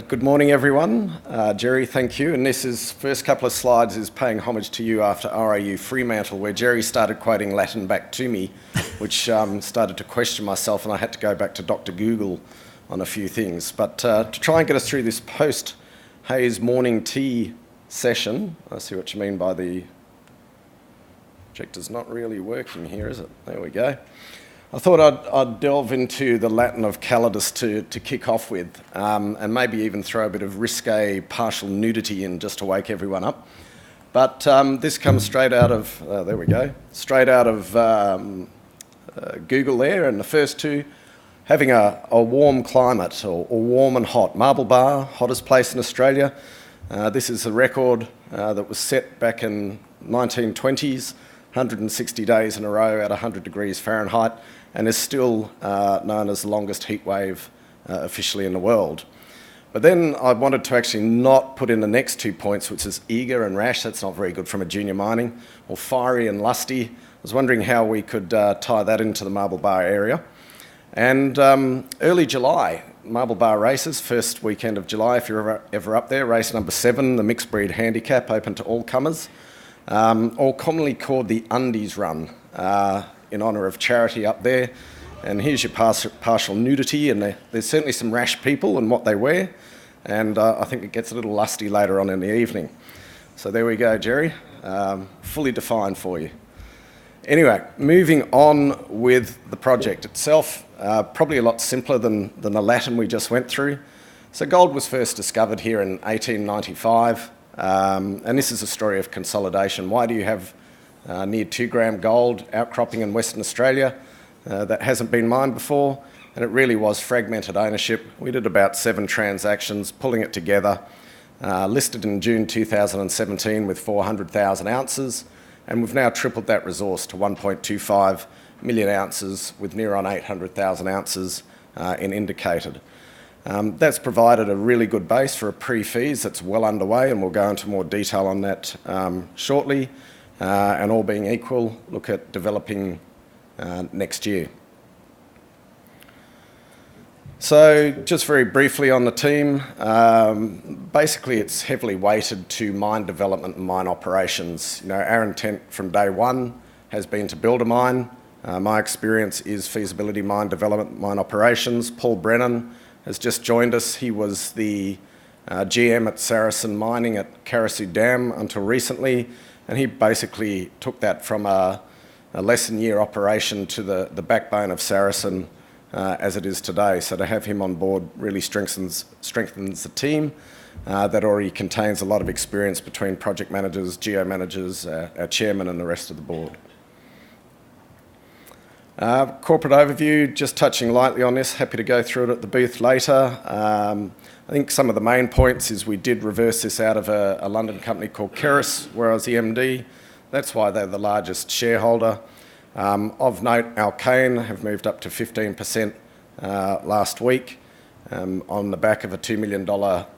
Good morning, everyone. Jerry, thank you. And first couple of slides is paying homage to you after RIU Fremantle, where Jerry started quoting Latin back to me, which started to question myself, and I had to go back to Dr. Google on a few things. But to try and get us through this post-Hayes morning tea session, I see what you mean by the projector's not really working here, is it? There we go. I thought I'd delve into the Latin of calidus to kick off with, and maybe even throw a bit of risque partial nudity in just to wake everyone up. But this comes straight out of, there we go, straight out of Google there, and the first two, having a warm climate, or warm and hot. Marble Bar, hottest place in Australia. This is a record that was set back in 1920s, 160 days in a row at 100 degrees Fahrenheit, and is still known as the longest heat wave officially in the world. But then I wanted to actually not put in the next 2 points, which is eager and rash. That's not very good from a junior mining, or fiery and lusty. I was wondering how we could tie that into the Marble Bar area. And early July, Marble Bar races, first weekend of July, if you're ever up there, race number 7, the mixed breed handicap, open to all comers, or commonly called the Undies Run, in honour of charity up there. And here's your partial nudity, and there's certainly some rash people and what they wear, and I think it gets a little lusty later on in the evening. So there we go, Jerry, fully defined for you. Anyway, moving on with the project itself, probably a lot simpler than the Latin we just went through. So gold was first discovered here in 1895, and this is a story of consolidation. Why do you have near 2 gram gold outcropping in Western Australia that hasn't been mined before? And it really was fragmented ownership. We did about 7 transactions, pulling it together, listed in June 2017 with 400,000 ounces, and we've now tripled that resource to 1.25 million ounces with near on 800,000 ounces in indicated. That's provided a really good base for a pre-feas that's well underway, and we'll go into more detail on that shortly. And all being equal, look at developing next year. So just very briefly on the team, basically it's heavily weighted to mine development and mine operations. You know, our intent from day one has been to build a mine. My experience is feasibility mine development, mine operations. Paul Brennan has just joined us. He was the GM at Saracen Mining at Carosue Dam until recently. And he basically took that from a less than year operation to the backbone of Saracen as it is today. So to have him on board really strengthens the team that already contains a lot of experience between project managers, geo managers, our chairman and the rest of the board. Corporate overview, just touching lightly on this, happy to go through it at the booth later. I think some of the main points is we did reverse this out of a London company called Keris, where I was the MD. That's why they're the largest shareholder. Of note, Alkane have moved up to 15% last week on the back of a $2 million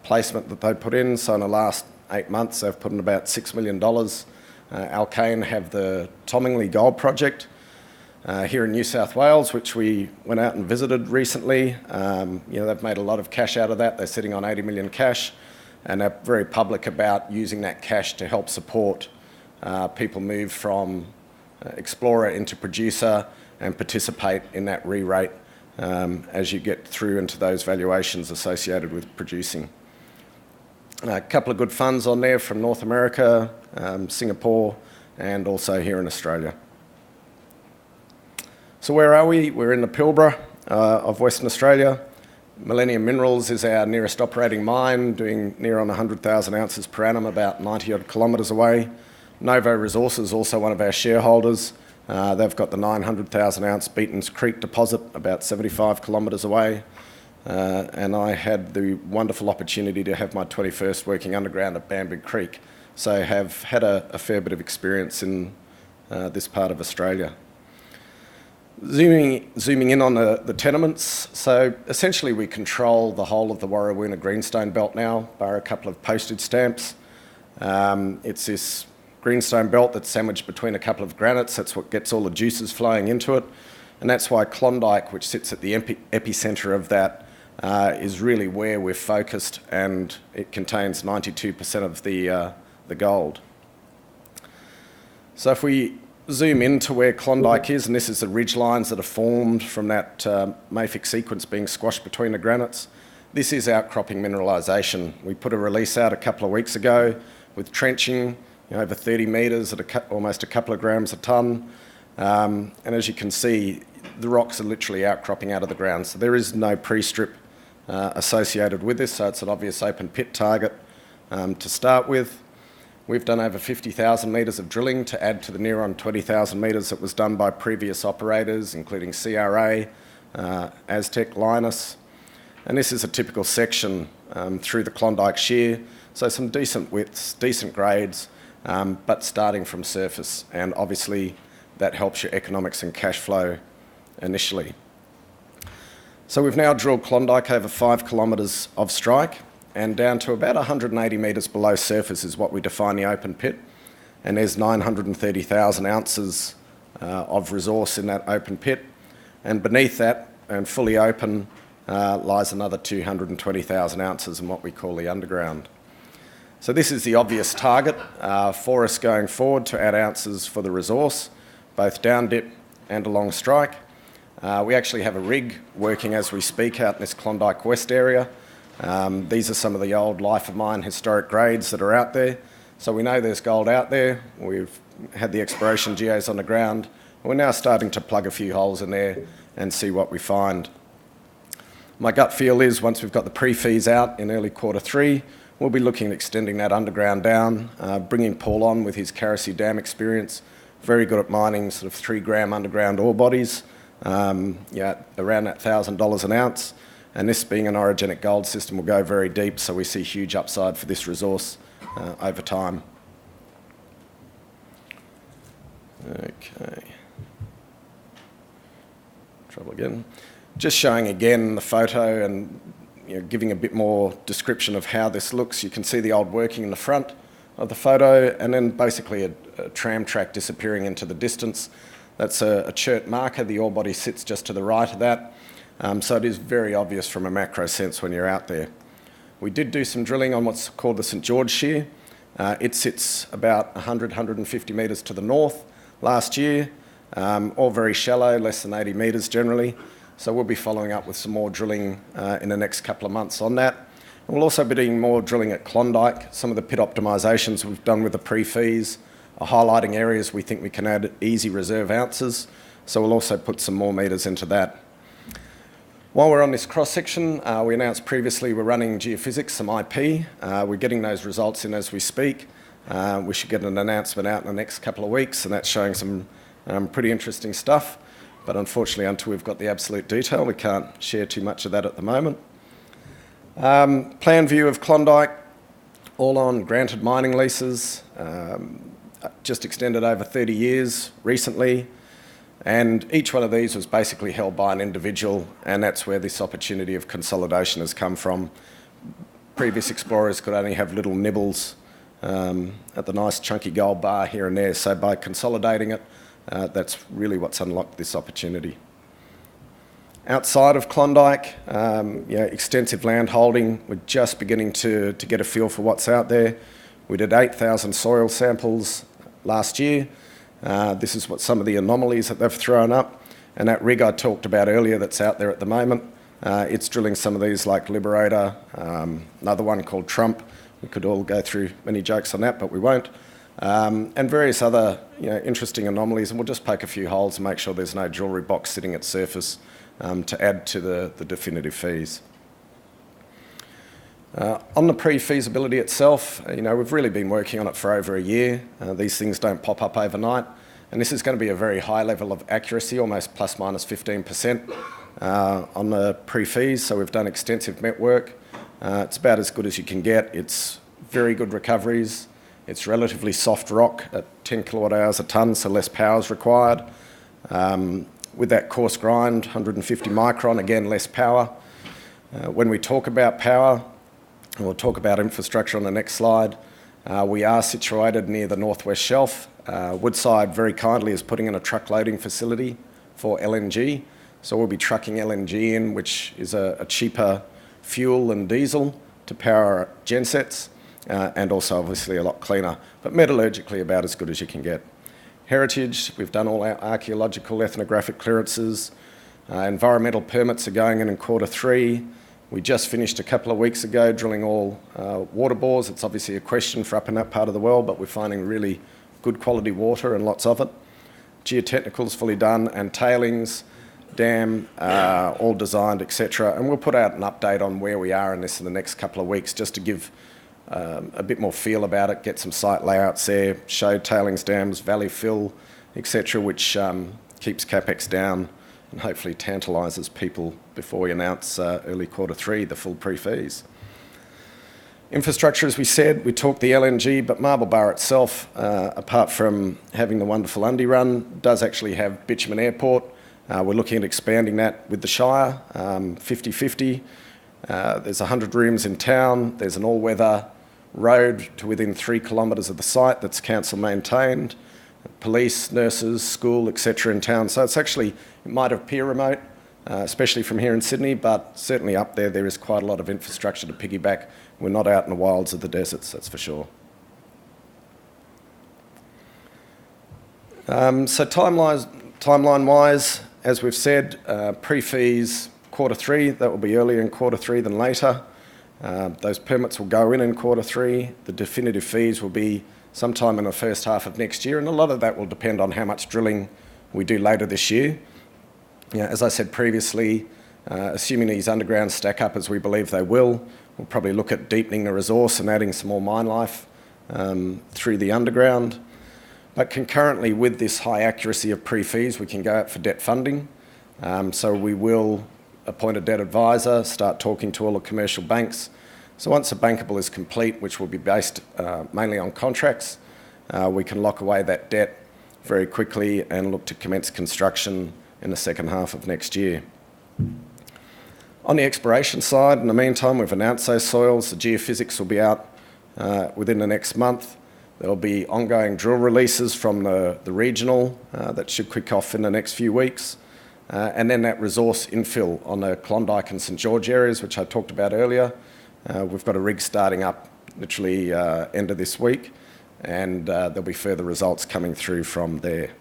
placement that they put in. So in the last 8 months, they've put in about $6 million. Alkane have the Tomingley Gold Project here in New South Wales, which we went out and visited recently. They've made a lot of cash out of that. They're sitting on 80 million cash, and they're very public about using that cash to help support people move from explorer into producer and participate in that re-rate as you get through into those valuations associated with producing. A couple of good funds on there from North America, Singapore, and also here in Australia. So where are we? We're in the Pilbara of Western Australia. Millennium Minerals is our nearest operating mine, doing near on 100,000 ounces per annum, about 90 odd kilometres away. Novo Resources, also one of our shareholders. They've got the 900,000 ounce Beatons Creek deposit, about 75 kilometres away. And I had the wonderful opportunity to have my 21st working underground at Bamboo Creek. So have had a fair bit of experience in this part of Australia. Zooming in on the tenements, so essentially we control the whole of the Warrawoona Greenstone Belt now, bar a couple of postage stamps. It's this greenstone belt that's sandwiched between a couple of granites. That's what gets all the juices flowing into it, and that's why Klondike, which sits at the epicentre of that is really where we're focused, and it contains 92% of the gold. So if we zoom into where Klondike is, and this is the ridge lines that are formed from that mafic sequence being squashed between the granites, this is outcropping mineralisation. We put a release out a couple of weeks ago with trenching, over 30 metres at almost a couple of grams a tonne. And as you can see, the rocks are literally outcropping out of the ground. So there is no pre-strip associated with this, so it's an obvious open pit target to start with. We've done over 50,000 metres of drilling to add to the near on 20,000 metres that was done by previous operators, including CRA, Aztec, Linus. And this is a typical section through the Klondike Shear, so some decent widths, decent grades, but starting from surface. And obviously that helps your economics and cash flow initially. So we've now drilled Klondike over 5 kilometres of strike, and down to about 180 metres below surface is what we define the open pit. And there's 930,000 ounces of resource in that open pit. And beneath that, and fully open, lies another 220,000 ounces in what we call the underground. So this is the obvious target for us going forward to add ounces for the resource, both down dip and along strike. We actually have a rig working as we speak out in this Klondike West area. These are some of the old life of mine historic grades that are out there. So we know there's gold out there. We've had the exploration geos on the ground. We're now starting to plug a few holes in there and see what we find. My gut feel is once we've got the pre-fees out in early Q3, we'll be looking at extending that underground down, bringing Paul on with his Carossie Dam experience, very good at mining sort of 3 gram underground ore bodies, around that $1,000 an ounce. And this being an orogenic gold system will go very deep, so we see huge upside for this resource over time. Okay. Trouble again. Just showing again the photo and giving a bit more description of how this looks. You can see the old working in the front of the photo, and then basically a tram track disappearing into the distance. That's a chert marker. The ore body sits just to the right of that. So it is very obvious from a macro sense when you're out there. We did do some drilling on what's called the St George Shear. It sits about 150 metres to the north last year, all very shallow, less than 80 metres generally. So we'll be following up with some more drilling in the next couple of months on that. And we'll also be doing more drilling at Klondike. Some of the pit optimisations we've done with the pre-fees are highlighting areas we think we can add easy reserve ounces. So we'll also put some more metres into that. While we're on this cross-section, we announced previously we're running geophysics, some IP. We're getting those results in as we speak. We should get an announcement out in the next couple of weeks, and that's showing some pretty interesting stuff. But unfortunately, until we've got the absolute detail, we can't share too much of that at the moment. Plan view of Klondike, all on granted mining leases, just extended over 30 years recently. And each one of these was basically held by an individual, and that's where this opportunity of consolidation has come from. Previous explorers could only have little nibbles at the nice chunky gold bar here and there. So by consolidating it, that's really what's unlocked this opportunity. Outside of Klondike, extensive land holding. We're just beginning to get a feel for what's out there. We did 8,000 soil samples last year. This is what some of the anomalies that they've thrown up. And that rig I talked about earlier that's out there at the moment, it's drilling some of these like Liberator, another one called Trump. We could all go through many jokes on that, but we won't. And various other interesting anomalies, and we'll just poke a few holes and make sure there's no jewellery box sitting at surface to add to the definitive fees. On the pre-feasibility itself, we've really been working on it for over a year. These things don't pop up overnight, and this is going to be a very high level of accuracy, almost plus minus 15% on the pre-fees. So we've done extensive met work. It's about as good as you can get. It's very good recoveries. It's relatively soft rock at 10 kilowatt hours a tonne, so less power is required. With that coarse grind, 150 micron, again, less power. When we talk about power, we'll talk about infrastructure on the next slide. We are situated near the northwest shelf. Woodside very kindly is putting in a truck loading facility for LNG. So we'll be trucking LNG in, which is a cheaper fuel than diesel to power gensets, and also obviously a lot cleaner, but metallurgically about as good as you can get. Heritage, we've done all our archaeological ethnographic clearances. Environmental permits are going in Q3. We just finished a couple of weeks ago drilling all water bores. It's obviously a question for up in that part of the world, but we're finding really good quality water and lots of it. Geotechnical's fully done, and tailings, dam, all designed, etc. And we'll put out an update on where we are in this in the next couple of weeks, just to give a bit more feel about it, get some site layouts there, show tailings dams, valley fill, etc., which keeps capex down and hopefully tantalises people before we announce early Q3 the full pre-fees. Infrastructure, as we said, we talked the LNG, but Marble Bar itself, apart from having the wonderful Undy Run, does actually have bitumen airport. We're looking at expanding that with the Shire, 50-50. There's 100 rooms in town. There's an all-weather road to within 3 kilometres of the site that's council maintained. Police, nurses, school, etc. in town. So it's actually, it might appear remote, especially from here in Sydney, but certainly up there is quite a lot of infrastructure to piggyback. We're not out in the wilds of the deserts, that's for sure. So timeline-wise, as we've said, pre-fees Q3, that will be earlier in Q3 than later. Those permits will go in Q3. The definitive fees will be sometime in the first half of next year, and a lot of that will depend on how much drilling we do later this year. As I said previously, assuming these undergrounds stack up as we believe they will, we'll probably look at deepening the resource and adding some more mine life through the underground. But concurrently with this high accuracy of pre-fees, we can go out for debt funding. So we will appoint a debt advisor, start talking to all the commercial banks. So once a bankable is complete, which will be based mainly on contracts, we can lock away that debt very quickly and look to commence construction in the second half of next year. On the exploration side, in the meantime, we've announced those soils. The geophysics will be out within the next month. There'll be ongoing drill releases from the regional that should kick off in the next few weeks. And then that resource infill on the Klondike and St George areas, which I talked about earlier. We've got a rig starting up literally end of this week, and there'll be further results coming through from there.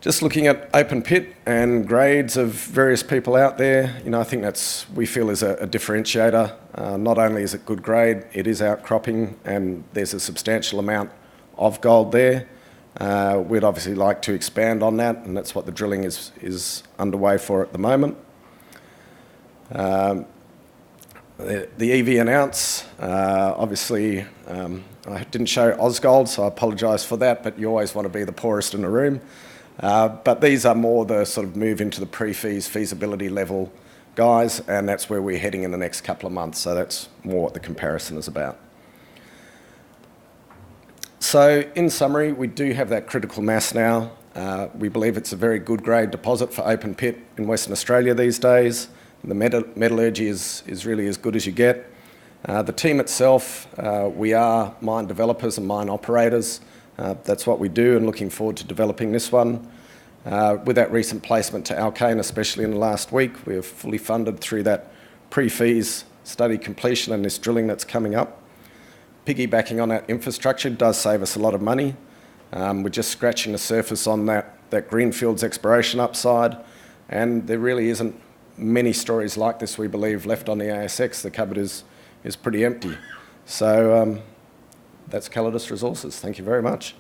Just looking at open pit and grades of various people out there, I think that's, we feel, is a differentiator. Not only is it good grade, it is outcropping, and there's a substantial amount of gold there. We'd obviously like to expand on that, and that's what the drilling is underway for at the moment. The EV announce, obviously, I didn't show Ausgold, so I apologise for that, but you always want to be the poorest in the room. But these are more the sort of move into the pre-fees, feasibility level guys, and that's where we're heading in the next couple of months, so that's more what the comparison is about. So in summary, we do have that critical mass now. We believe it's a very good grade deposit for open pit in Western Australia these days. The metallurgy is really as good as you get. The team itself, we are mine developers and mine operators. That's what we do, and looking forward to developing this one. With that recent placement to Alkane, especially in the last week, we are fully funded through that pre-fees study completion and this drilling that's coming up. Piggybacking on that infrastructure does save us a lot of money. We're just scratching the surface on that greenfields exploration upside, and there really isn't many stories like this, we believe, left on the ASX. The cupboard is pretty empty. So that's Calidus Resources. Thank you very much.